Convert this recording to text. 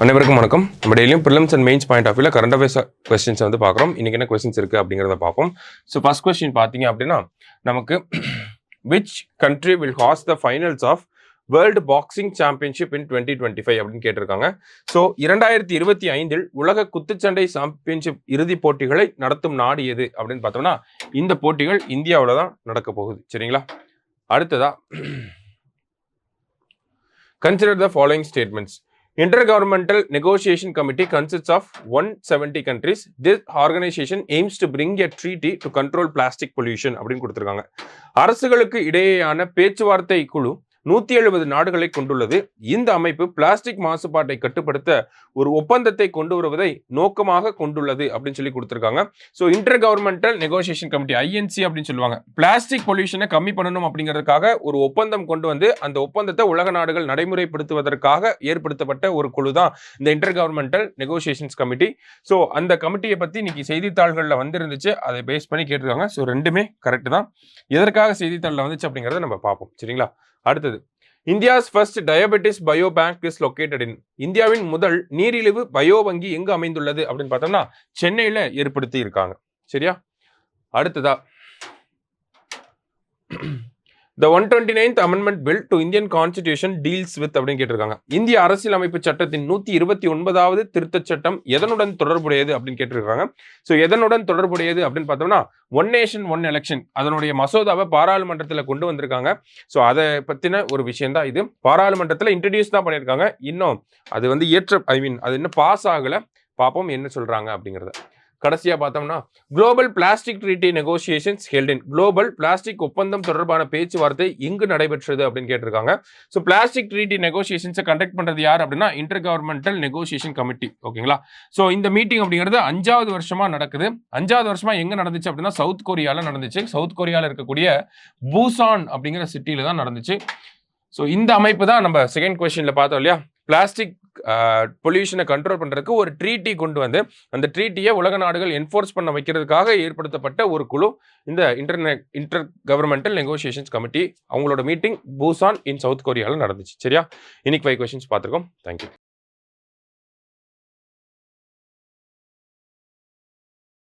அனைவருக்கும் வணக்கம். நம்ம டெய்லியும் prelims and mains point of வியூல கரண்ட் அஃபேர்ஸ் கொஸ்டின்ஸ் வந்து பார்க்குறோம். இன்னைக்கு என்ன கொஸ்டின்ஸ் இருக்கு அப்படிங்கிறத பார்ப்போம். ஸோ ஃபர்ஸ்ட் கொஸ்டின் பார்த்தீங்க அப்படின்னா நமக்கு which country will host the finals of world boxing championship in 2025 அப்படின்னு கேட்டிருக்காங்க. ஸோ 2025 உலக குத்துச்சண்டை சாம்பியன்ஷிப் இறுதிப் போட்டிகளை நடத்தும் நாடு எது அப்படின்னு பார்த்தோம்னா இந்த போட்டிகள் இந்தியாவில் தான் நடக்க போகுது. சரிங்களா? அடுத்ததா consider the following statements. Intergovernmental Negotiation Committee consists of 170 countries. This organization aims to bring a treaty to control plastic pollution அப்படின்னு கொடுத்திருக்காங்க. அரசுகளுக்கு இடையேயான பேச்சுவார்த்தை குழு 170 நாடுகளை கொண்டுள்ளது. இந்த அமைப்பு பிளாஸ்டிக் மாசுபாட்டை கட்டுப்படுத்த ஒரு ஒப்பந்தத்தை கொண்டு வருவதை நோக்கமாக கொண்டுள்ளது அப்படின்னு சொல்லி கொடுத்திருக்காங்க. So inter governmental negotiation committee INC அப்படின்னு சொல்லுவாங்க. பிளாஸ்டிக் பொல்யூஷனை கம்மி பண்ணணும் அப்படிங்கிறதுக்காக ஒரு ஒப்பந்தம் கொண்டு வந்து அந்த ஒப்பந்தத்தை உலக நாடுகள் நடைமுறைப்படுத்துவதற்காக ஏற்படுத்தப்பட்ட ஒரு குழு தான் இந்த inter governmental negotiations committee. So அந்த கமிட்டியை பற்றி இன்னைக்கு செய்தித்தாள்களில் வந்திருந்துச்சு, அதை பேஸ் பண்ணி கேட்டிருக்காங்க. ஸோ ரெண்டுமே கரெக்ட் தான். எதற்காக செய்தித்தாளில் வந்துச்சு அப்படிங்கிறத நம்ம பார்ப்போம். சரிங்களா? அடுத்தது, India's first diabetes bio bank is located இன். இந்தியாவின் முதல் நீரிழிவு பயோ வங்கி எங்கு அமைந்துள்ளது அப்படின்னு பார்த்தோம்னா சென்னையில ஏற்படுத்தி இருக்காங்க. சரியா? அடுத்ததா, The 129th Amendment Bill to Indian Constitution deals with அப்படின்னு கேட்டிருக்காங்க. இந்திய அரசியலமைப்பு சட்டத்தின் 129வது திருத்தச் சட்டம் எதனுடன் தொடர்புடையது அப்படின்னு கேட்டிருக்காங்க. ஸோ எதனுடன் தொடர்புடையது அப்படின்னு பார்த்தோம்னா ஒன் நேஷன் ஒன் எலெக்ஷன் அதனுடைய மசோதாவை பாராளுமன்றத்தில் கொண்டு வந்திருக்காங்க. ஸோ அதை பற்றின ஒரு விஷயம் தான் இது. பாராளுமன்றத்தில் இன்ட்ரடியூஸ் தான் பண்ணியிருக்காங்க. இன்னும் அது வந்து அது இன்னும் பாஸ் ஆகலை. பார்ப்போம் என்ன சொல்கிறாங்க அப்படிங்கிறத. கடைசியாக பார்த்தோம்னா global plastic treaty negotiations held in. Global plastic ஒப்பந்தம் தொடர்பான பேச்சுவார்த்தை எங்கு நடைபெற்றது அப்படின்னு கேட்டிருக்காங்க. ஸோ பிளாஸ்டிக் ட்ரீட்டி நெகோசியேஷன்ஸை கண்டக்ட் பண்ணுறது யார் அப்படின்னா இன்டர் கவர்மெண்டல் நெகோசியேஷன் கமிட்டி. ஓகேங்களா? ஸோ இந்த மீட்டிங் அப்படிங்கிறது 5வது வருஷமா நடக்குது. 5வது வருஷமா எங்கே நடந்துச்சு அப்படின்னா சவுத் கொரியாவில் நடந்துச்சு. சவுத் கொரியாவில் இருக்கக்கூடிய பூசான் அப்படிங்கிற சிட்டியில தான் நடந்துச்சு. ஸோ இந்த அமைப்பு தான் நம்ம செகண்ட் கொஸ்டின்ல பார்த்தோம் இல்லையா, பிளாஸ்டிக் பொல்யூஷனை கண்ட்ரோல் பண்ணுறதுக்கு ஒரு ட்ரீட்டி கொண்டு வந்து அந்த ட்ரீட்டியை உலக நாடுகள் என்ஃபோர்ஸ் பண்ண வைக்கிறதுக்காக ஏற்படுத்தப்பட்ட ஒரு குழு இந்த இன்டர் கவர்மெண்டல் நெகோசியேஷன்ஸ் கமிட்டி. அவங்களோட மீட்டிங் பூசான் இன் சவுத் கொரியாவில் நடந்துச்சு. சரியா? இன்னைக்கு 5 கொஸ்டின்ஸ் பார்த்துருக்கோம். தேங்க்யூ.